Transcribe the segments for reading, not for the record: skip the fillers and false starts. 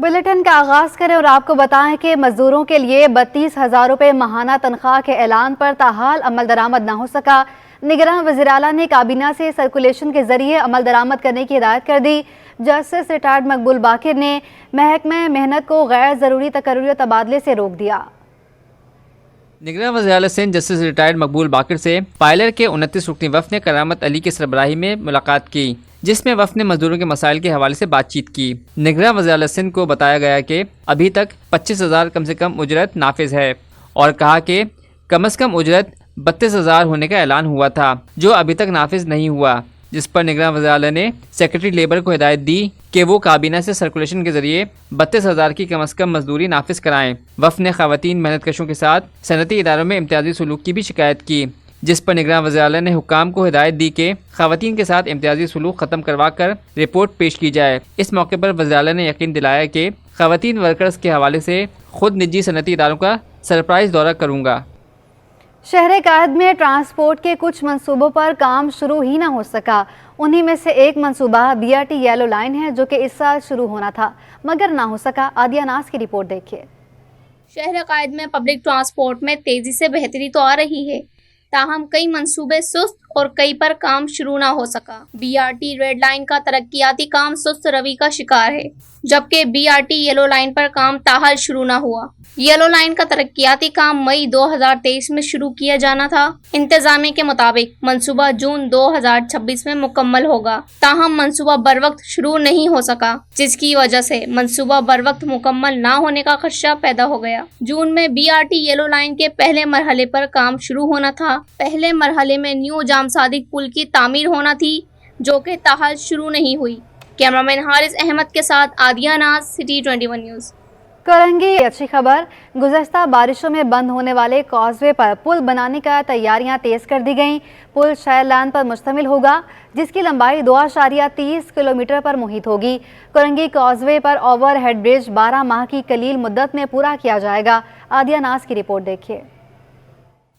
Bulletin का आगाज करें और आपको बताएं कि मजदूरों के लिए 32,000 रुपये माहाना तनख्वाह के ऐलान पर ताहाल अमल दरामद न हो सका। निगरान वज़ीर आला ने काबीना से सर्कुलेशन के जरिए अमल दरामद करने की हिदायत कर दी। जस्टिस रिटायर्ड मकबूल बाकिर ने महकमा मेहनत को गैर ज़रूरी तकर्री और तबादले से रोक दिया। निगरान वज़ीर आला सिंध जस्टिस रिटायर्ड मकबूल बाकिर से पायलट के 29 रुकनी वफ़द ने करामत अली की सरबराही में मुलाकात की, जिसमें वफ़द ने मजदूरों के मसाइल के हवाले से बातचीत की। निगरान वज़ीर आला सिंध को बताया गया कि अभी तक 25,000 कम से कम उजरत नाफिज है और कहा कि कम से कम उजरत 32,000 होने का ऐलान हुआ था, जो अभी तक नाफिज नहीं हुआ, जिस पर निगरान वज़ीर आला ने सेक्रेटरी लेबर को हिदायत दी कि वो काबीना से सर्कुलेशन के जरिए 32,000 की कम से कम मजदूरी नाफिज कराएं। वफ़द ने ख़वातीन मेहनतकशों के साथ सनती इदारों में इम्तियाजी सलूक की भी शिकायत की, जिस पर निगरान वज़ीर आला ने हुक्काम को हिदायत दी कि ख़वातीन के साथ इम्तियाजी सलूक ख़त्म करवा कर रिपोर्ट पेश की जाए। इस मौके पर वज़ीर आला ने यकीन दिलाया कि ख़वातीन वर्कर्स के हवाले से खुद निजी सनती इदारों का सरप्राइज़ दौरा करूँगा। शहर कायद में ट्रांसपोर्ट के कुछ मंसूबों पर काम शुरू ही ना हो सका। उन्हीं में से एक मंसूबा BRT येलो लाइन है, जो कि इस साल शुरू होना था मगर ना हो सका। आदिया नाज की रिपोर्ट देखिए। शहर कायद में पब्लिक ट्रांसपोर्ट में तेजी से बेहतरी तो आ रही है, ताहम कई मंसूबे सुस्त और कई पर काम शुरू ना हो सका। BRT रेड लाइन का तरक्याती काम सुस्त रवि का शिकार है, जबकि BRT येलो लाइन पर काम ताहाल शुरू ना हुआ। येलो लाइन का तरक्याती काम मई 2023 में शुरू किया जाना था। इंतजामिया के मुताबिक मंसूबा जून 2026 में मुकम्मल होगा, ताहम मंसूबा बर वक्त शुरू नहीं हो सका, जिसकी वजह से मंसूबा बर वक्त मुकम्मल ना होने का खदशा पैदा हो गया। जून में BRT येलो लाइन के पहले मरहले पर काम शुरू होना था। पहले मरहले में न्यू जाम सादिक पुल की तामीर होना थी, जो कि ताहाल शुरू नहीं हुई। कैमरामैन हारिस अहमद के साथ आदिया नाज, सिटी 21 न्यूज़। कोरंगी अच्छी खबर, गुज़श्ता बारिशों में बंद होने वाले कॉजवे पर पुल बनाने का तैयारियां तेज़ कर दी गईं। पुल शायर लैंड पर मुश्तमिल होगा, जिसकी लंबाई 2.30 किलोमीटर पर मुहित होगी। कोरंगी कॉजवे पर ओवर हेड ब्रिज 12 माह की कलील मुद्दत में पूरा किया जाएगा। आदिया नाज की रिपोर्ट देखिए।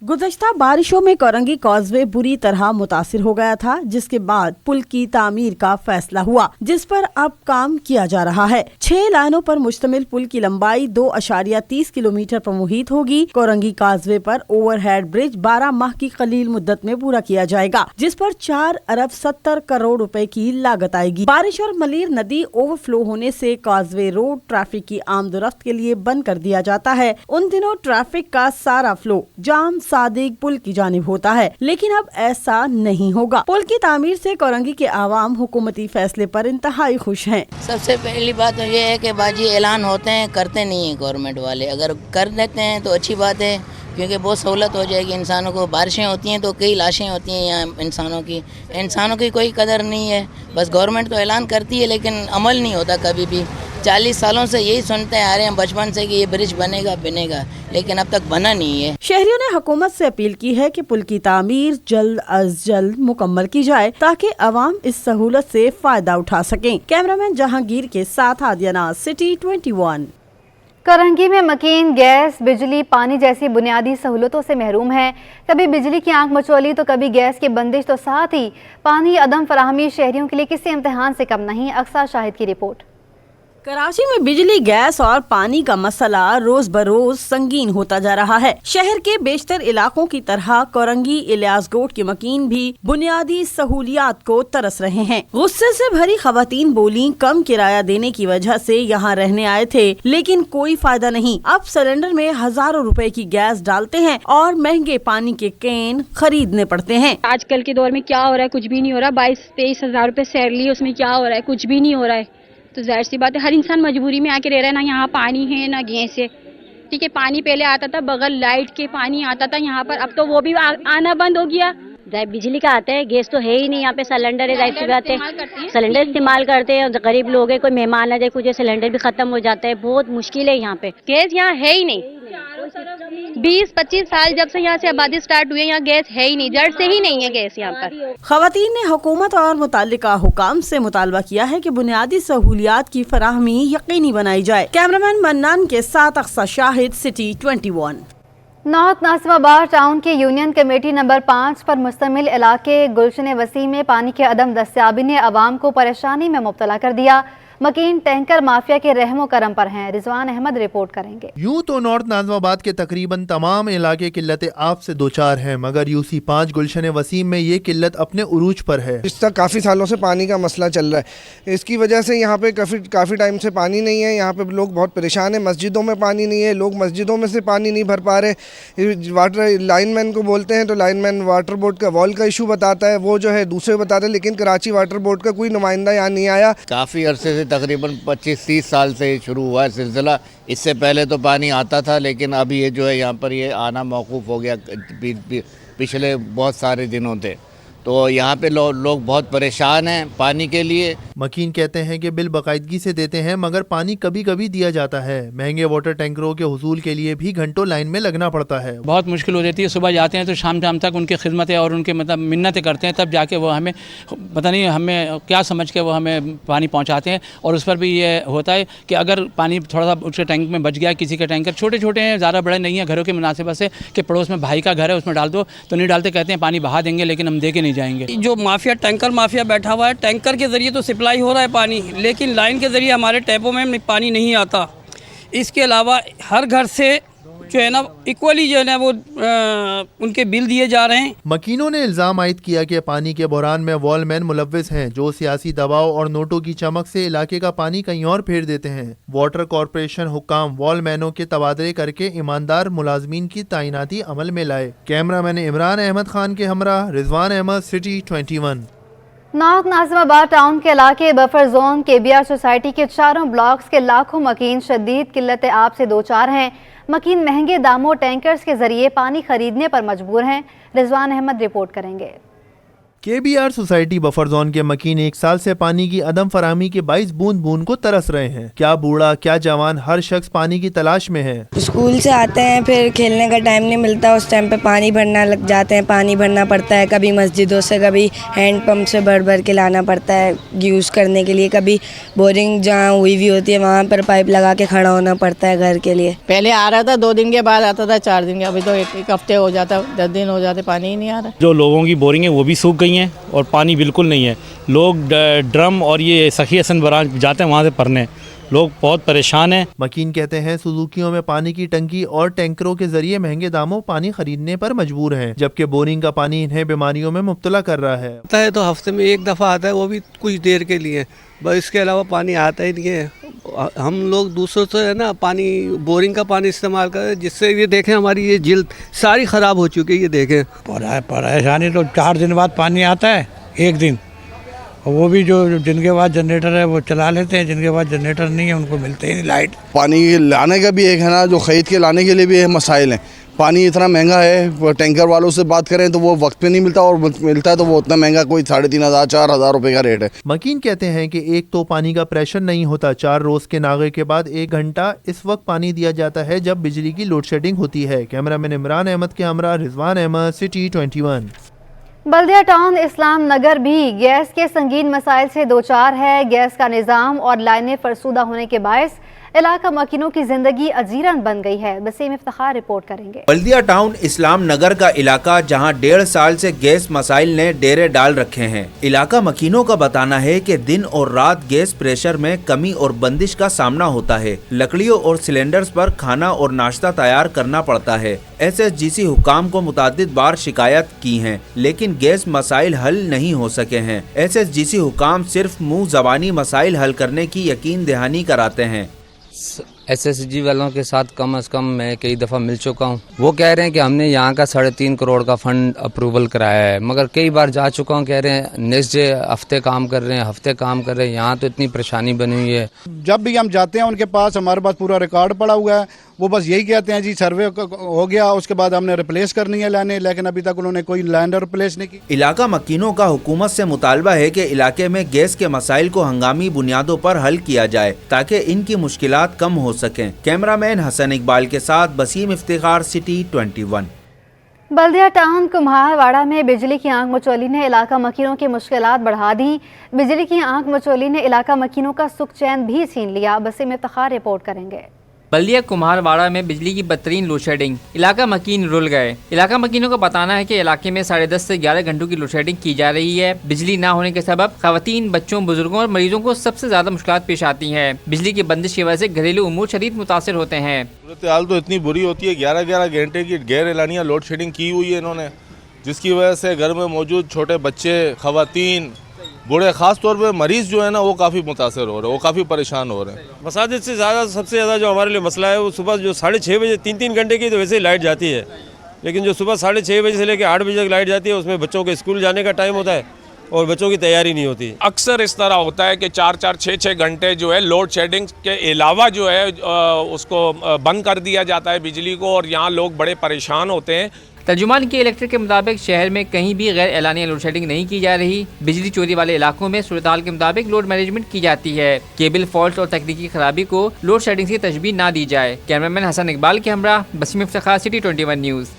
गुज़श्ता बारिशों में कोरंगी कॉजवे बुरी तरह मुतासिर हो गया था, जिसके बाद पुल की तामीर का फैसला हुआ, जिस पर अब काम किया जा रहा है। 6 लाइनों पर मुश्तमिल पुल की लंबाई 2.30 किलोमीटर पर मुहित होगी। कोरंगी कॉजवे पर ओवरहेड ब्रिज 12 माह की कलील मुद्दत में पूरा किया जाएगा, जिस पर 4 अरब 70 करोड़ रुपए की लागत आएगी। बारिश और मलीर नदी ओवरफ्लो होने से कॉजवे रोड ट्रैफिक की आमदोरफ्त के लिए बंद कर दिया जाता है। उन दिनों ट्रैफिक का सारा फ्लो जाम सादिक पुल की जानिब होता है, लेकिन अब ऐसा नहीं होगा। पुल की तामीर से कोरंगी के आवाम हुकूमती फैसले पर इंतहाई खुश हैं। सबसे पहली बात तो ये है कि बाजी ऐलान होते हैं, करते नहीं है गवर्नमेंट वाले। अगर कर देते हैं तो अच्छी बात है, क्योंकि बहुत सहूलत हो जाएगी इंसानों को। बारिशें होती हैं तो कई लाशें होती हैं यहाँ इंसानों की कोई कदर नहीं है। बस गवर्नमेंट तो ऐलान करती है, लेकिन अमल नहीं होता कभी भी। 40 सालों से यही सुनते आ रहे हैं बचपन से कि ये ब्रिज बनेगा, लेकिन अब तक बना नहीं है। शहरियों ने हुकूमत से अपील की है कि पुल की तामीर जल्द अज जल्द मुकम्मल की जाए, ताकि अवाम इस सहूलत से फायदा उठा सकें। कैमरामैन जहांगीर के साथ आदिया नाज, सिटी 21। कोरंगी में मकीन गैस, बिजली, पानी जैसी बुनियादी सहूलतों से महरूम है। कभी बिजली की आंख मचोली तो कभी गैस की बंदिश, तो साथ ही पानी अदम फराहमी शहरियों के लिए किसी इम्तिहान से कम नहीं। अक्सर शाहिद की रिपोर्ट। कराची में बिजली, गैस और पानी का मसला रोज बरोज संगीन होता जा रहा है। शहर के बेशतर इलाकों की तरह कोरंगी इलियास गोट के मकीन भी बुनियादी सहूलियात को तरस रहे हैं। गुस्से से भरी खवातीन बोली, कम किराया देने की वजह से यहाँ रहने आए थे, लेकिन कोई फायदा नहीं। अब सिलेंडर में हजारों रुपए की गैस डालते हैं और महंगे पानी के कैन खरीदने पड़ते हैं। आजकल के दौर में क्या हो रहा है, कुछ भी नहीं हो रहा। 22-23 हजार रुपए सैलरी, उसमें क्या हो रहा है, कुछ भी नहीं हो रहा है। तो जाहिर सी बात है, हर इंसान मजबूरी में आके रह रहा है। ना यहाँ पानी है ना गैस है। ठीक है, पानी पहले आता था, बगल लाइट के पानी आता था यहाँ पर, अब तो वो भी आना बंद हो गया। बिजली का आता है, गैस तो है ही नहीं यहाँ पे। सिलेंडर है, जाहिर सी बात है सिलेंडर इस्तेमाल करते हैं। गरीब लोग है, कोई मेहमान आ जाए कुछ, सिलेंडर भी खत्म हो जाता है। बहुत मुश्किल है यहाँ पे। गैस यहाँ है ही नहीं। 20-25 साल जब से यहाँ से आबादी स्टार्ट हुई है, यहाँ गैस है ही नहीं, जड़ से ही नहीं है गैस यहाँ पर। खवातीन ने हुकूमत और मुताल्लिका हुकाम से मुतालबा किया है कि बुनियादी सहूलियात की फराहमी यकीनी बनाई जाए। कैमरामैन मन्नान के साथ अक्सर शाहिद, सिटी 21। नॉर्थ नासिमाबाद टाउन के यूनियन कमेटी नंबर 5 पर मुश्तमिल इलाके गुलशन वसी में पानी के अदम दस्तयाबी ने अवाम को परेशानी में मुब्तला कर दिया। मकीन टैंकर माफिया के रहमो करम पर हैं। रिजवान अहमद रिपोर्ट करेंगे। यूं तो नॉर्थ नाज़िमाबाद के तकरीबन तमाम इलाके किल्लत आब से दो चार हैं, मगर यूसी 5 गुलशन वसीम में ये किल्लत अपने उरूज पर है। इस तक काफ़ी सालों से पानी का मसला चल रहा है। इसकी वजह से यहाँ पे काफ़ी टाइम से पानी नहीं है। यहाँ पे लोग बहुत परेशान हैं। मस्जिदों में पानी नहीं है, लोग मस्जिदों में से पानी नहीं भर पा रहे। वाटर लाइनमैन को बोलते हैं तो लाइनमैन वाटर बोर्ड का वॉल का इशू बताता है, वो जो है दूसरे बताते हैं, लेकिन कराची वाटर बोर्ड का कोई नुमाइंदा यहाँ नहीं आया। काफ़ी अरसे से तकरीबन 25-30 साल से शुरू हुआ है सिलसिला। इससे पहले तो पानी आता था, लेकिन अब ये जो है यहाँ पर ये आना मौकूफ़ हो गया पिछले बहुत सारे दिनों से। तो यहाँ पे लोग बहुत परेशान हैं पानी के लिए। मकीन कहते हैं कि बिल बाकायदगी से देते हैं, मगर पानी कभी कभी दिया जाता है। महंगे वाटर टैंकरों के हुसूल के लिए भी घंटों लाइन में लगना पड़ता है। बहुत मुश्किल हो जाती है। सुबह जाते हैं तो शाम तक उनकी खिदमतें और उनके मतलब मिन्नतें करते हैं, तब जाके वो हमें पता नहीं हमें क्या समझ के वो हमें पानी पहुँचाते हैं। और उस पर भी ये होता है कि अगर पानी थोड़ा सा उसके टैंक में बच गया, किसी के टैंकर छोटे छोटे हैं, ज़्यादा बड़े नहीं हैं, घरों की मुनासिबत से कि पड़ोस में भाई का घर है उसमें डाल दो, तो नहीं डालते, कहते हैं पानी बहा देंगे लेकिन हम दे के नहीं जाएंगे। जो माफिया टैंकर माफिया बैठा हुआ है, टैंकर के ज़रिए तो सप्लाई हो रहा है पानी, लेकिन लाइन के ज़रिए हमारे टैपों में पानी नहीं आता। इसके अलावा हर घर से जो है ना इक्वली जो है ना वो उनके बिल दिए जा रहे हैं। मकीनों ने इल्ज़ाम आयद किया कि पानी के बहरान में वॉलमैन मुलव्विस हैं, जो सियासी दबाव और नोटों की चमक से इलाके का पानी कहीं और फेर देते हैं। वाटर कॉरपोरेशन हुक्काम वॉलमैनों के तबादले करके ईमानदार मुलाजमीन की तैनाती अमल में लाए। कैमरामैन इमरान अहमद खान के हमरा Rizwan Ahmed, city 21। North Nazimabad town के इलाके बफर जोन KBR सोसाइटी के चारों ब्लॉक्स के लाखों मकीन शदीद किल्लत आब से दो चार हैं। मकीन महंगे दामों टैंकर्स के जरिए पानी खरीदने पर मजबूर हैं। रिजवान अहमद रिपोर्ट करेंगे। KBR सोसाइटी बफर जोन के मकीन 1 साल से पानी की अदम फराहमी के 22 बूंद बूंद को तरस रहे हैं। क्या बूढ़ा क्या जवान, हर शख्स पानी की तलाश में है। स्कूल से आते हैं, फिर खेलने का टाइम नहीं मिलता, उस टाइम पे पानी भरना लग जाते हैं। पानी भरना पड़ता है, कभी मस्जिदों से, कभी हैंड पंप से भर के लाना पड़ता है यूज़ करने के लिए। कभी बोरिंग जहाँ हुई हुई होती है वहाँ पर पाइप लगा के खड़ा होना पड़ता है घर के लिए। पहले आ रहा था 2 दिन के बाद आता था, 4 दिन के, अभी तो एक हफ्ते हो जाता, 10 दिन हो जाते, पानी ही नहीं आ रहा। जो लोगों की बोरिंग है वो भी सूख गई हैं और पानी बिल्कुल नहीं है। लोग ड्रम और ये सखी हसन बराज जाते हैं वहाँ से भरने, लोग बहुत परेशान हैं। मकीन कहते हैं सुजुकियों में पानी की टंकी और टैंकरों के जरिए महंगे दामों पानी खरीदने पर मजबूर हैं, जबकि बोरिंग का पानी इन्हें बीमारियों में मुब्तला कर रहा है। आता है तो हफ्ते में 1 दफ़ा आता है, वो भी कुछ देर के लिए, बस इसके अलावा पानी आता ही नहीं है। हम लोग दूसरों से है ना पानी बोरिंग का पानी इस्तेमाल करें, जिससे ये देखें हमारी ये जिल्द सारी ख़राब हो चुकी है। ये देखें परेशानी तो 4 दिन बाद पानी आता है, 1 दिन, और वो भी जो जिनके पास जनरेटर है वो चला लेते हैं, जिनके पास जनरेटर नहीं है उनको मिलते ही नहीं लाइट। पानी लाने का भी एक है ना, जो ख़रीद के लाने के लिए भी मसाइल हैं। पानी इतना महंगा है, टैंकर वालों से बात करें तो वो वक्त पे नहीं मिलता, और मिलता है तो वो उतना महंगा, कोई 3,500 4,000 रुपये का रेट है। मकीन कहते हैं कि एक तो पानी का प्रेशर नहीं होता, 4 रोज के नागे के बाद 1 घंटा इस वक्त पानी दिया जाता है जब बिजली की लोड शेडिंग होती है। कैमरामैन इमरान अहमद के हमरा रिजवान अहमद, सिटी 21। बल्दिया टाउन इस्लाम नगर भी गैस के संगीन मसाइल से दो चार है। गैस का निज़ाम और लाइनें फरसुदा होने के बायस इलाका मकीनों की जिंदगी अजीरन बन गई है। वसीम इफ्तिखार रिपोर्ट करेंगे। बल्दिया टाउन इस्लाम नगर का इलाका जहां 1.5 साल से गैस मसाइल ने डेरे डाल रखे हैं। इलाका मकीनों का बताना है कि दिन और रात गैस प्रेशर में कमी और बंदिश का सामना होता है। लकड़ियों और सिलेंडर्स पर खाना और नाश्ता तैयार करना पड़ता है। SSGC हुकाम को मुतादिद बार शिकायत की है, लेकिन गैस मसाइल हल नहीं हो सके हैं। SSGC हुकाम सिर्फ मुँह ज़बानी मसाइल हल करने की यकीन दहानी कराते हैं। SSG वालों के साथ कम से कम मैं कई दफ़ा मिल चुका हूँ। वो कह रहे हैं कि हमने यहाँ का 3.5 करोड़ का फंड अप्रूवल कराया है, मगर कई बार जा चुका हूँ, कह रहे हैं नेक्स्ट डे हफ्ते काम कर रहे हैं। यहाँ तो इतनी परेशानी बनी हुई है। जब भी हम जाते हैं उनके पास, हमारे पास पूरा रिकॉर्ड पड़ा हुआ है, वो बस यही कहते हैं जी सर्वे हो गया, उसके बाद हमने रिप्लेस करनी है लाइनें, लेकिन अभी तक उन्होंने कोई लाइन रिप्लेस नहीं की। इलाका मकीनों का हुकूमत से मुतालबा है कि इलाके में गैस के मसाइल को हंगामी बुनियादों पर हल किया जाए ताकि इनकी मुश्किलात कम हो सकें। कैमरामैन हसन इकबाल के साथ वसीम इफ्तिखार, सिटी 21। बल्दिया टाउन कुम्हारवाड़ा में बिजली की आंख मचोली ने इलाका मकीनों की मुश्किलात बढ़ा दी। बिजली की आंख मचोली ने इलाका मकीनों का सुख चैन भी छीन लिया। वसीम इफ्तिखार रिपोर्ट करेंगे। बल्दिया कुम्हारवाड़ा में बिजली की बदतरीन लोड शेडिंग, इलाका मकीन रुल गए। इलाका मकीनों का बताना है कि इलाके में 10:30 से 11 घंटों की लोड शेडिंग की जा रही है। बिजली ना होने के सबब खवातीन, बच्चों, बुजुर्गों और मरीजों को सबसे ज्यादा मुश्किलात पेश आती हैं। बिजली की बंदिश की वजह से घरेलू उमूर शदीद मुतासिर होते हैं। सूरत हाल तो इतनी बुरी होती है, 11-11 घंटे की गैर एलानिया लोड शेडिंग की हुई है इन्होंने, जिसकी वजह से घर में मौजूद छोटे बच्चे, खवातीन, बूढ़े, ख़ास तौर पे मरीज़ जो है ना वो काफ़ी मुतासर हो रहे हैं, वो काफ़ी परेशान हो रहे हैं। मसाजिद से ज़्यादा सबसे ज़्यादा जो हमारे लिए मसला है वो सुबह जो 6:30 बजे 3-3 घंटे की तो वैसे ही लाइट जाती है, लेकिन जो सुबह 6:30 बजे से लेकर 8 बजे तक लाइट जाती है उसमें बच्चों के स्कूल जाने का टाइम होता है और बच्चों की तैयारी नहीं होती। अक्सर इस तरह होता है कि 4-4, 6-6 घंटे जो है लोड शेडिंग के अलावा जो है उसको बंद कर दिया जाता है बिजली को, और यहाँ लोग बड़े परेशान होते हैं। तर्जुमान के इलेक्ट्रिक के मुताबिक शहर में कहीं भी गैर एलानिया लोड शेडिंग नहीं की जा रही। बिजली चोरी वाले इलाकों में सूरत हाल के मुताबिक लोड मैनेजमेंट की जाती है। केबल फॉल्ट और तकनीकी खराबी को लोड शेडिंग से तशबीह ना दी जाए। कैमरामैन हसन इकबाल के हमरा बसीम इफ्तिखार, सिटी 21 न्यूज़।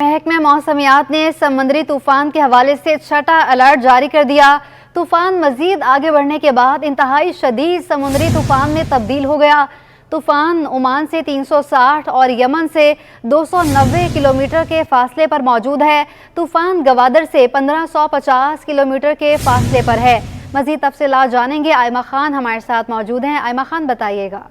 महकमा मौसमियात ने समुद्री तूफान के हवाले से छठा अलर्ट जारी कर दिया। तूफान मजीद आगे बढ़ने के बाद इंतहाई शदीद समुद्री तूफान में तब्दील हो गया। तूफान ओमान से 360 और यमन से 290 किलोमीटर के फासले पर मौजूद है। तूफान गवादर से 1550 किलोमीटर के फासले पर है। मज़ीद तफसीलात जानेंगे। आयमा खान हमारे साथ मौजूद हैं। आयमा खान, बताइएगा।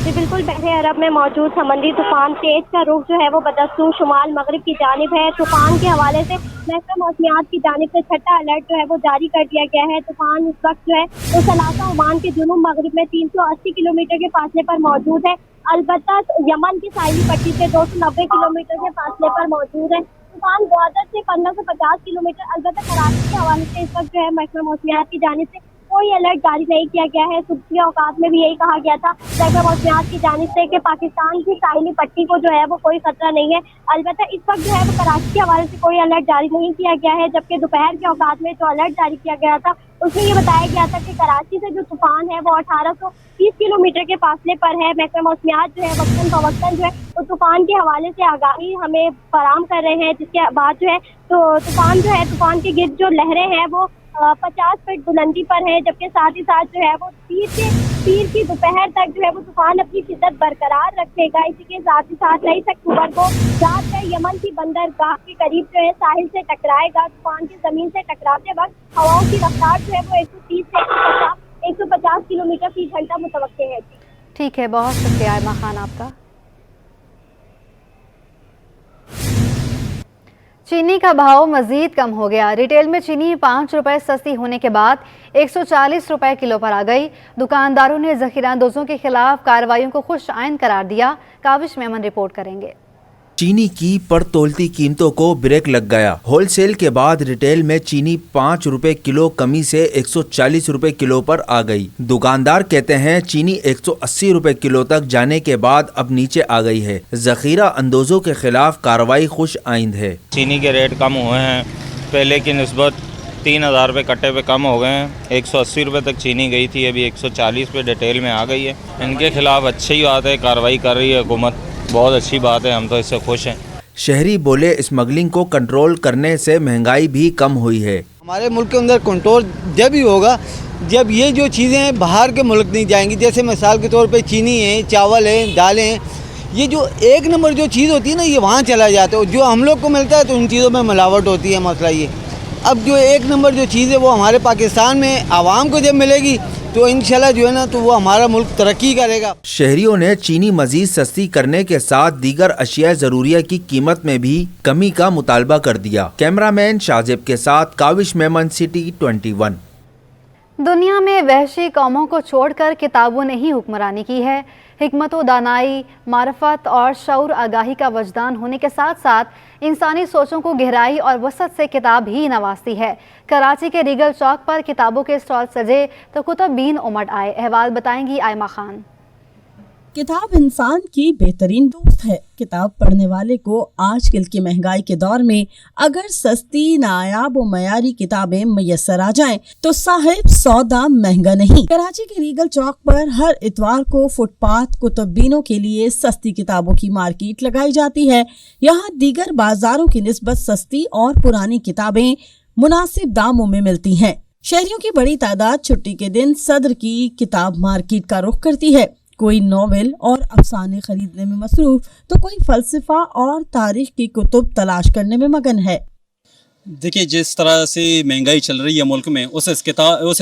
जी बिल्कुल, बहरे अरब में मौजूद समुद्री तूफान तेज का रुख जो है वो बदस्तूर शुमाल मगरिब की जानिब है। तूफान के हवाले से महकमा मौसमियात की जानिब से छठा अलर्ट जो है वो जारी कर दिया गया है। तूफान इस वक्त जो है वो सलासा ओमान के जुनूब मगरिब में 380 किलोमीटर के फासले पर मौजूद है। अलबत्ता यमन की साहिली पट्टी से 290 किलोमीटर के फासले पर मौजूद है। तूफान ग्वादर से 1550 किलोमीटर। अलबत्ता कराची के हवाले से इस वक्त जो है महकमा मौसमियात की जानिब से कोई अलर्ट जारी नहीं किया गया है। सुबह के औकात में भी यही कहा गया था महकमा मौसमियात की जानिब से कि पाकिस्तान की साहिली पट्टी को जो है वो कोई खतरा नहीं है। अलबत्ता इस वक्त जो है वो कराची के हवाले से कोई अलर्ट जारी नहीं किया गया है, जबकि दोपहर के औकात में जो अलर्ट जारी किया गया था उसमें ये बताया गया था कि कराची से जो तूफान है वो 1830 किलोमीटर के फासले पर है। महकमा मौसमियात जो है वक्तन फवक्तन जो है वो तूफान के हवाले से आगाही हमें फराहम कर रहे हैं, जिसके बाद जो है तो तूफान जो है तूफान के गिर्द जो लहरें हैं वो 50 फीट बुलंदी पर है, जबकि साथ ही साथ जो है वो पीर की दोपहर तक जो है वो तूफान अपनी शिद्दत बरकरार रखेगा। इसी के साथ ही साथ 23 अक्टूबर को रात में यमन की बंदरगाह के करीब जो है साहिल से टकराएगा। तूफान की जमीन से टकराते वक्त हवाओं की रफ्तार जो है वो 130 से 150 किलोमीटर फी घंटा मुतवक्के है। ठीक है, बहुत शुक्रिया आयमा खान आपका। चीनी का भाव मजीद कम हो गया। रिटेल में चीनी 5 रुपए सस्ती होने के बाद 140 रुपए किलो पर आ गई। दुकानदारों ने ज़ख़ीराअंदोज़ों के खिलाफ कार्रवाइयों को खुश आइन करार दिया। काविश मेमन रिपोर्ट करेंगे। चीनी की पर तोलती कीमतों को ब्रेक लग गया। होलसेल के बाद रिटेल में चीनी 5 रुपए किलो कमी से 140 रुपए किलो पर आ गई। दुकानदार कहते हैं चीनी 180 रुपए किलो तक जाने के बाद अब नीचे आ गई है। ज़ख़ीरा अंदोज़ों के खिलाफ कार्रवाई खुश आइंद है। चीनी के रेट कम हुए हैं, पहले की निस्बत 3000 रुपये कट्टे पे कम हो गए हैं। 180 रुपये तक चीनी गई थी, अभी 140 पे डिटेल में आ गई है। इनके खिलाफ अच्छी बात है, कार्रवाई कर रही है हुकूमत, बहुत अच्छी बात है, हम तो इससे खुश हैं। शहरी बोले स्मगलिंग को कंट्रोल करने से महंगाई भी कम हुई है। हमारे मुल्क के अंदर कंट्रोल जब ही होगा जब ये जो चीज़ें बाहर के मुल्क नहीं जाएंगी। जैसे मिसाल के तौर पे चीनी है, चावल है, दालें हैं, ये जो एक नंबर जो चीज़ होती है ना ये वहाँ चला जाता है। जो हम लोग को मिलता है तो उन चीज़ों में मिलावट होती है। मसला ये अब जो एक नंबर जो चीज़ है वो हमारे पाकिस्तान में आवाम को जब मिलेगी तो इंशाल्लाह जो है ना तो वो हमारा मुल्क तरक्की करेगा। शहरियों ने चीनी मजीद सस्ती करने के साथ दीगर अशिया ज़रूरिया की कीमत में भी कमी का मुतालबा कर दिया। कैमरामैन शाजिब के साथ काविश मेमन, सिटी 21। दुनिया में वहशी कौमों को छोड़कर किताबों ने ही हुक्मरानी की है। हिकमत व दानाई, मारफत और शऊर आगाही का वजदान होने के साथ साथ इंसानी सोचों को गहराई और वसत से किताब ही नवाजती है। कराची के रीगल चौक पर किताबों के स्टॉल सजे तो कुतुब बीन उमड़ आए। अहवाल बताएंगी आयमा खान। किताब इंसान की बेहतरीन दोस्त है। किताब पढ़ने वाले को आजकल की महंगाई के दौर में अगर सस्ती, नायाब और मयारी किताबें मैसर आ जाएं, तो साहिब सौदा महंगा नहीं। कराची के रीगल चौक पर हर इतवार को फुटपाथ कुतुबीनों के लिए सस्ती किताबों की मार्केट लगाई जाती है। यहाँ दीगर बाजारों की निस्बत सस्ती और पुरानी किताबें मुनासिब दामों में मिलती हैं। शहरियों की बड़ी तादाद छुट्टी के दिन सदर की किताब मार्केट का रुख करती है। کوئی ناول اور افسانے خریدنے میں مصروف تو کوئی فلسفہ اور تاریخ کی کتب تلاش کرنے میں مگن ہے۔ دیکھیے جس طرح سے مہنگائی چل رہی ہے ملک میں اس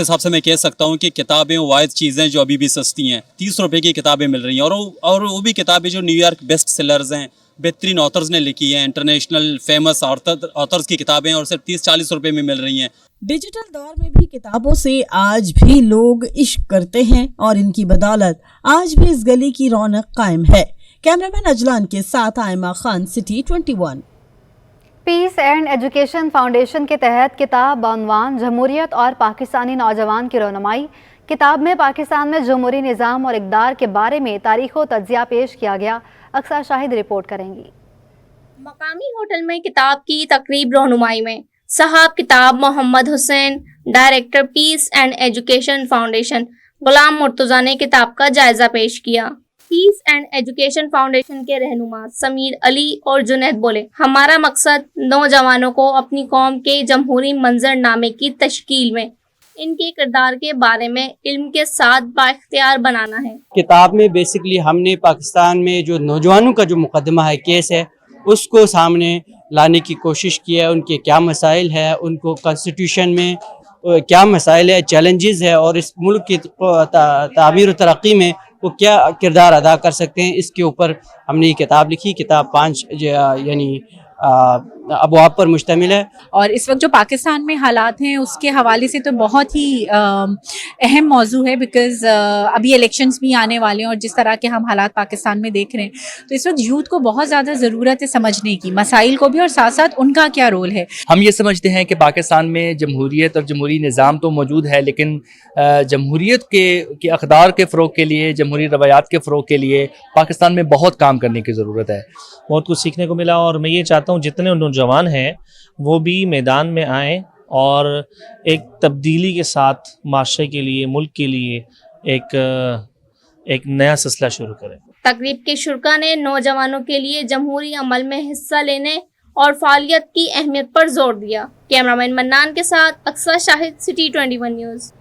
حساب سے میں کہہ سکتا ہوں کہ کتابیں واحد چیزیں جو ابھی بھی سستی ہیں، 30 روپے کی کتابیں مل رہی ہیں اور وہ بھی کتابیں جو نیو یارک بیسٹ سیلرز ہیں، بہترین آتھرز نے لکھی ہیں، انٹرنیشنل فیمس آتھرز کی کتابیں، اور صرف 30-40 روپے میں مل رہی ہیں۔ ڈیجیٹل دور میں بھی کتابوں سے آج بھی لوگ عشق کرتے ہیں اور ان کی بدولت آج بھی اس گلی کی رونق قائم ہے۔ کیمرامین اجلان کے ساتھ آئمہ Khan, city 21۔ Piece and education foundation کے تحت کتاب بعنوان جمہوریت اور پاکستانی نوجوان کی رہنمائی، کتاب میں پاکستان میں جمہوری نظام اور اقدار کے بارے میں تاریخ و تجزیہ پیش کیا گیا۔ اکثر شاہد رپورٹ کریں گی۔ مقامی ہوٹل میں کتاب کی تقریب رہنمائی میں صاحب کتاب Muhammad Hussain, director peace and education foundation Ghulam Murtaza نے کتاب کا جائزہ پیش کیا۔ پیس اینڈ ایجوکیشن فاؤنڈیشن کے رہنما سمیر علی اور جنید بولے، ہمارا مقصد نوجوانوں کو اپنی قوم کے جمہوری منظر نامے کی تشکیل میں ان کے کردار کے بارے میں علم کے ساتھ بااختیار بنانا ہے۔ کتاب میں بیسکلی ہم نے پاکستان میں جو نوجوانوں کا جو مقدمہ ہے، کیس ہے، اس کو سامنے لانے کی کوشش کی ہے۔ ان کے کیا مسائل ہے، ان کو کانسٹیٹیوشن میں کیا مسائل ہے، چیلنجز ہے، اور اس ملک کی تعمیر و ترقی میں وہ کیا کردار ادا کر سکتے ہیں، اس کے اوپر ہم نے یہ کتاب لکھی۔ کتاب 5 یعنی ابواب پر مشتمل ہے۔ اور اس وقت جو پاکستان میں حالات ہیں اس کے حوالے سے تو بہت ہی اہم موضوع ہے، بیکاز ابھی الیکشنز بھی آنے والے ہیں، اور جس طرح کے ہم حالات پاکستان میں دیکھ رہے ہیں تو اس وقت یوتھ کو بہت زیادہ ضرورت ہے سمجھنے کی، مسائل کو بھی، اور ساتھ ساتھ ان کا کیا رول ہے۔ ہم یہ سمجھتے ہیں کہ پاکستان میں جمہوریت اور جمہوری نظام تو موجود ہے، لیکن جمہوریت کے اقدار کے فروغ کے لیے، جمہوری روایات کے فروغ کے لیے پاکستان میں بہت کام کرنے کی ضرورت ہے۔ بہت کچھ سیکھنے کو ملا، اور میں یہ چاہتا ہوں جتنے نوجوان ہیں وہ بھی میدان میں آئیں اور ایک تبدیلی کے ساتھ معاشرے کے لیے، ملک کے لیے ایک نیا سلسلہ شروع کریں۔ تقریب کے شرکا نے نوجوانوں کے لیے جمہوری عمل میں حصہ لینے اور فعالیت کی اہمیت پر زور دیا۔ کیمرامین منان کے ساتھ اکثر شاہد، سٹی 21 نیوز۔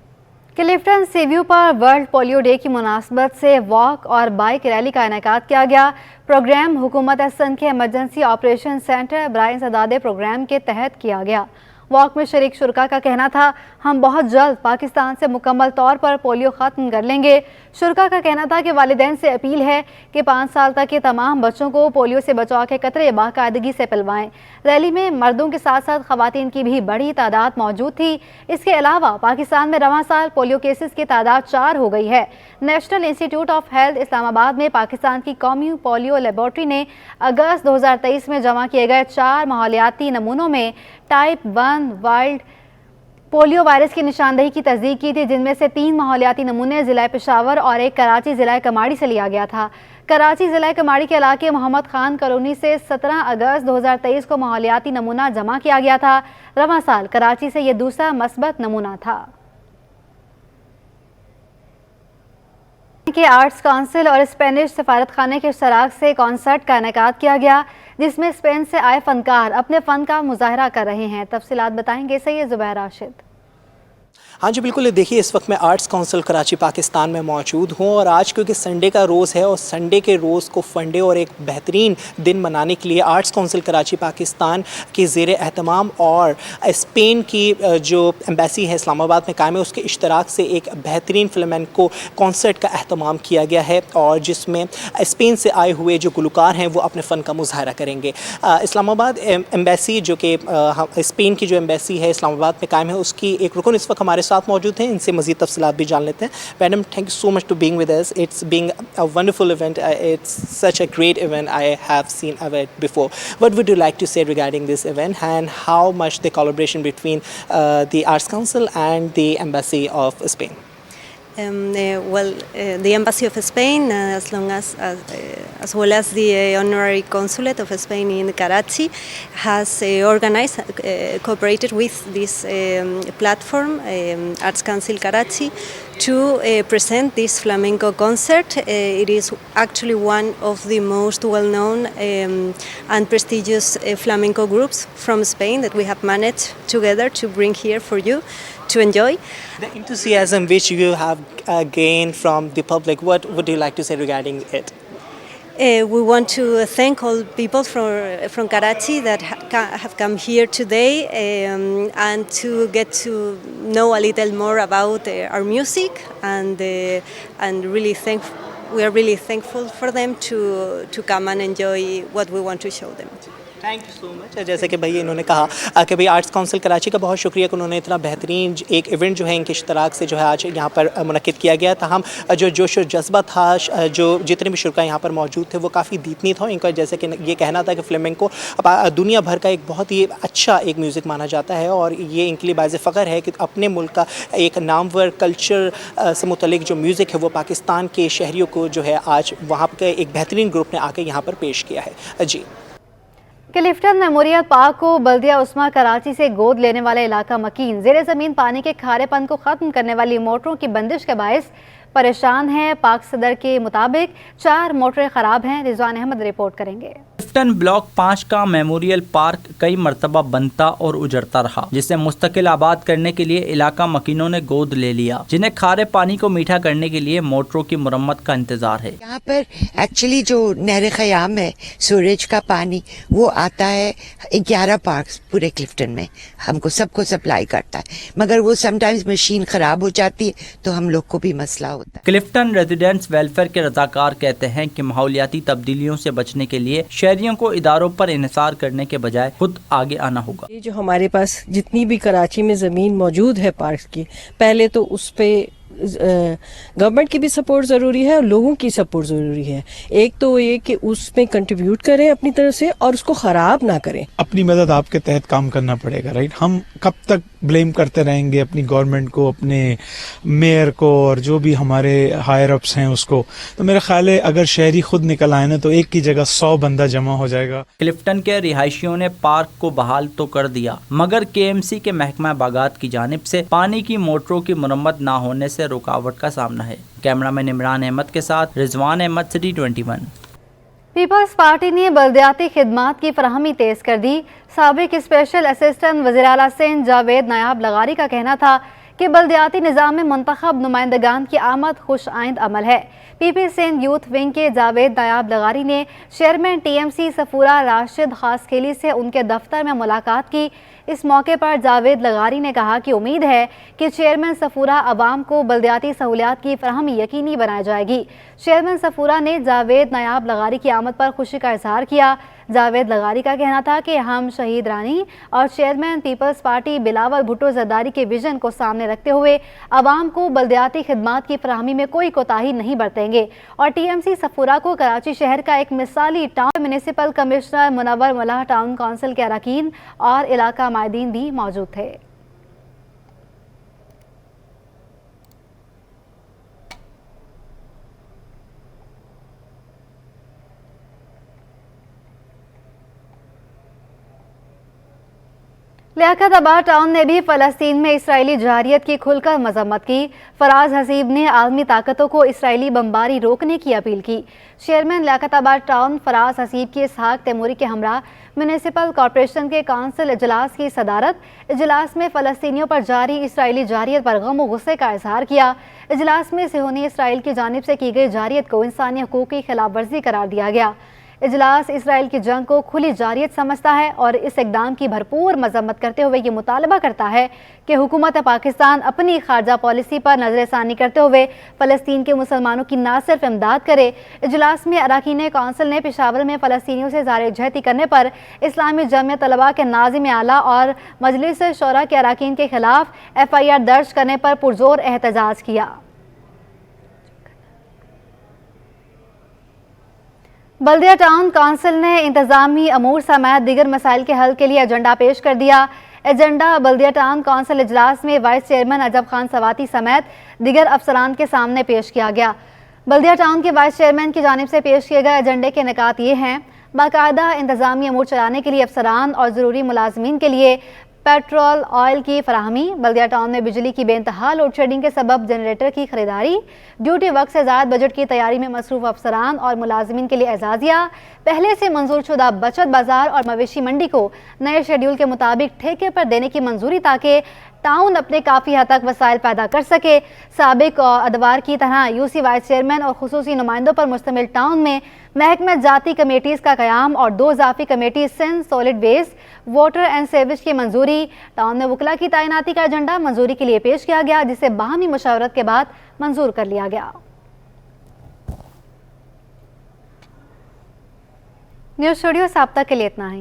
کلفٹن سی ویو پر ورلڈ پولیو ڈے کی مناسبت سے واک اور بائک ریلی کا انعقاد کیا گیا۔ پروگرام حکومت سندھ کے ایمرجنسی آپریشن سینٹر برائے سدادے پروگرام کے تحت کیا گیا۔ واک میں شریک شرکا کا کہنا تھا، ہم بہت جلد پاکستان سے مکمل طور پر پولیو ختم کر لیں گے۔ شرکا کا کہنا تھا کہ والدین سے اپیل ہے کہ 5 سال تک کے تمام بچوں کو پولیو سے بچاؤ کے قطرے باقاعدگی سے پلوائیں۔ ریلی میں مردوں کے ساتھ ساتھ خواتین کی بھی بڑی تعداد موجود تھی۔ اس کے علاوہ پاکستان میں رواں سال پولیو کیسز کی تعداد 4 ہو گئی ہے۔ نیشنل انسٹی ٹیوٹ آف ہیلتھ اسلام آباد میں پاکستان کی قومی پولیو لیبارٹری نے اگست 2023 میں جمع کیے گئے 4 ماحولیاتی نمونوں میں ٹائپ 1 وائلڈ پولیو وائرس کی نشاندہی کی تصدیق کی تھی، جن میں سے 3 ماحولیاتی نمونے ضلع پشاور اور 1 کراچی ضلع کماڑی سے لیا گیا تھا۔ کراچی ضلع کماڑی کے علاقے محمد خان کالونی سے 17 اگست 2023 کو ماحولیاتی نمونہ جمع کیا گیا تھا۔ رواں سال کراچی سے یہ دوسرا مثبت نمونہ تھا۔ کے آرٹس کونسل اور اسپینش سفارت خانے کے اشتراک سے کانسرٹ کا انعقاد کیا گیا، جس میں اسپین سے آئے فنکار اپنے فن کا مظاہرہ کر رہے ہیں۔ تفصیلات بتائیں گے سید زبیر راشد۔ ہاں جی بالکل، دیکھیے اس وقت میں آرٹس کونسل کراچی پاکستان میں موجود ہوں، اور آج کیونکہ سنڈے کا روز ہے اور سنڈے کے روز کو فنڈے اور ایک بہترین دن منانے کے لیے آرٹس کونسل کراچی پاکستان کے زیر اہتمام اور اسپین کی جو ایمبیسی ہے اسلام آباد میں قائم ہے، اس کے اشتراک سے ایک بہترین فلمینکو کانسرٹ کا اہتمام کیا گیا ہے، اور جس میں اسپین سے آئے ہوئے جو گلوکار ہیں وہ اپنے فن کا مظاہرہ کریں گے۔ اسلام آباد ایمبیسی جو کہ اسپین کی جو ایمبیسی ہے اسلام آباد میں قائم ہے، اس کی ایک رکن اس وقت ہمارے ساتھ موجود ہیں، ان سے مزید تفصیلات بھی جان لیتے ہیں۔ Madam, thank you so much to being with us, it's being a wonderful event, it's such a great event I have seen it before. What would you like to say regarding this event and how much the collaboration between the Arts Council and the Embassy of Spain? The Embassy of Spain, as well as the Honorary Consulate of Spain in Karachi, has cooperated with this platform, Arts Council Karachi, to present this flamenco concert. It is actually one of the most well-known and prestigious flamenco groups from Spain that we have managed together to bring here for you to enjoy. The enthusiasm which you have gained from the public, what would you like to say regarding it? We want to thank all people from Karachi that have come here today and to get to know a little more about our music and really we are really thankful for them to come and enjoy what we want to show them. Thank you so much. जैसे कि भाई इन्होंने कहा कि भाई arts council Karachi का बहुत शुक्रिया कि उन्होंने इतना बेहतरीन एक इवेंट जो है इनके इश्तराक से जो है आज यहाँ पर मुनक्किद किया गया था। हम जो जोश और जज्बा था, जो जितने भी शुरा यहाँ पर मौजूद थे वो काफ़ी दीपनी था। इनका जैसे कि ये कहना था कि फ्लेमेंको दुनिया भर का एक बहुत ही अच्छा एक म्यूज़िक माना जाता है और ये इनके लिए बाज़ फ़ख्र है कि अपने मुल्क का एक नामवर कल्चर से मुतल्लिक जो म्यूज़िक है वो पाकिस्तान के शहरियों को जो है आज वहाँ के एक बेहतरीन ग्रुप ने आके यहाँ पर पेश किया है। जी। क्लिफ्टन मेमोरियल पार्क को बल्दिया उस्मा कराची से गोद लेने वाले इलाका मकीन ज़ेरे ज़मीन पानी के खारेपन को ख़त्म करने वाली मोटरों की बंदिश के बायस परेशान हैं। पार्क सदर के मुताबिक 4 मोटरें ख़राब हैं। रिजवान अहमद रिपोर्ट करेंगे। क्लिफ्टन ब्लॉक 5 का मेमोरियल पार्क कई मरतबा बनता और उजड़ता रहा, जिसे मुस्तकिल आबाद करने के लिए इलाका मकीनों ने गोद ले लिया, जिन्हें खारे पानी को मीठा करने के लिए मोटरों की मुरम्मत का इंतजार है। यहाँ पर एक्चुअली जो नहर ख़याम है, सूरज का पानी वो आता है 11 पार्क पूरे क्लिफ्टन में हमको सबको सप्लाई करता है, मगर वो समटाइम्स मशीन ख़राब हो जाती है तो हम लोग को भी मसला होता है। क्लिफ्टन रेजिडेंट्स वेलफेयर के रज़ाकार कहते हैं कि माहौलियाती तब्दीलियों से बचने के लिए शहरियों को इदारों पर इन्हिसार करने के बजाय खुद आगे आना होगा। ये जो हमारे पास जितनी भी कराची में ज़मीन मौजूद है पार्क की, पहले तो उस पे गवर्नमेंट की भी सपोर्ट ज़रूरी है और लोगों की सपोर्ट ज़रूरी है। एक तो ये कि उसमें कंट्रीब्यूट करें अपनी तरफ से और उसको ख़राब ना करें। अपनी मदद आपके तहत काम करना पड़ेगा, राइट। हम कब तक ब्लेम करते रहेंगे अपनी गवर्नमेंट को, अपने मेयर को और जो भी हमारे हायर अप्स हैं उसको। तो मेरा ख्याल है अगर शहरी खुद निकल आए ना तो एक की जगह 100 बंदा जमा हो जाएगा। क्लिफ्टन के रिहायशियों ने पार्क को बहाल तो कर दिया, मगर केएमसी के महकमा बागात की जानिब से पानी की मोटरों की मुरम्मत ना होने से रुकावट का सामना है। कैमरामैन इमरान अहमद के साथ रिजवान अहमद, सिटी 21। पीपल्स पार्टी ने बल्दियाती खिदमात की फराहमी तेज़ कर दी। साबिक स्पेशल असिस्टेंट वज़ीर-ए-आला सिंध जावेद नायाब लगारी का कहना था कि बल्दियाती निज़ाम में मुंतखब नुमाइंदगान की आमद खुश आइंद अमल है। पीपी सिंध यूथ विंग के जावेद नायाब लगारी ने चेयरमैन टीएमसी सफूरा राशिद खासखेली से उनके दफ्तर में मुलाकात की। इस मौके पर जावेद लगारी ने कहा कि उम्मीद है कि चेयरमैन सफूरा आवाम को बल्दियाती सहूलियात की फराहमी यकीनी बनाई जाएगी। चेयरमैन सफूरा ने जावेद नायाब लगारी की आमद पर खुशी का इजहार किया। जावेद लगारी का कहना था कि हम शहीद रानी और चेयरमैन पीपल्स पार्टी बिलावल भुट्टो जरदारी के विजन को सामने रखते हुए आवाम को बल्दियाती खिदमात की फराहमी में कोई कोताही नहीं बरतेंगे और टीएमसी सफूरा को कराची शहर का एक मिसाली टाउन। म्यूनिसिपल कमिश्नर मुनव्वर मलाह, टाउन काउंसिल के अरकान और इलाका मायदीन भी मौजूद थे। लियाकताबाद टाउन ने भी फ़लस्तीन में इसराइली जहारियत की खुलकर मजम्मत की। फराज हसीब ने आलमी ताकतों को इसराइली बमबारी रोकने की अपील की। चेयरमैन लियाकताबाद टाउन फराज हसीब की इसहाक तैमूरी के हमरा म्यूनिसिपल कॉरपोरेशन के काउंसिल इजलास की सदारत। इजलास में फ़लस्तीनियों पर जारी इसराइली जहारियत पर गम और गुस्से का इजहार किया। इजलास में सिहोनी इसराइल की जानिब से की गई जहारियत को इंसानी हकूक़ की खिलाफ वर्जी करार दिया गया। इजलास इसराइल की जंग को खुली जारियत समझता है और इस इक़दाम की भरपूर मजम्मत करते हुए ये मुतालबा करता है कि हुकूमत पाकिस्तान अपनी खारजा पॉलिसी पर नज़रसानी करते हुए फ़लस्तीन के मुसलमानों की न सिर्फ इमदाद करे। इजलास में अरकान कौंसिल ने पेशावर में फ़लस्तीनियों से ज़ार-ए-जहती करने पर इस्लामी जमियत तलबा के नाज़िम आला और मजलिस शोरा के अरकान के खिलाफ FIR दर्ज करने पर पुरजोर एहतजाज किया। बल्दिया टाउन काउंसिल ने इंतजामी अमूर समेत दीगर मसाइल के हल के लिए एजेंडा पेश कर दिया। एजेंडा बल्दिया टाउन काउंसिल इजलास में वाइस चेयरमैन अजब खान सवाती समेत दीगर अफसरान के सामने पेश किया गया। बल्दिया टाउन के वाइस चेयरमैन की जानिब से पेश किए गए एजेंडे के निकात ये हैं: बाकायदा इंतजामी अमूर चलाने के लिए अफसरान और ज़रूरी मुलाजमीन के लिए पेट्रोल ऑयल की फराहमी। बल्दिया टाउन में बिजली की बेइंतहा लोड शेडिंग के सबब जनरेटर की खरीदारी। ड्यूटी वक्त से ज़्यादा बजट की तैयारी में मसरूफ अफसरान और मुलाजिमीन के लिए एजाजिया। पहले से मंजूर शुदा बचत बाजार और मवेशी मंडी को नए शेड्यूल के मुताबिक ठेके पर देने की मंजूरी ताकि टाउन अपने काफ़ी हद तक वसाइल पैदा कर सके। साबिक अदवार की तरह यूसी वाइस चेयरमैन और खुसूसी नुमाइंदों पर मुश्तमिल टाउन में महकमा जाती कमेटीज़ का क़याम और 2 इजाफी committee Sindh solid waste water and sewage की मंजूरी। टाउन में वकला की तैनाती का एजेंडा मंजूरी के लिए पेश किया गया, जिसे बाहमी मुशावरत के बाद मंजूर कर लिया गया। न्यूज़ स्टूडियो से अब तक के लिए इतना ही।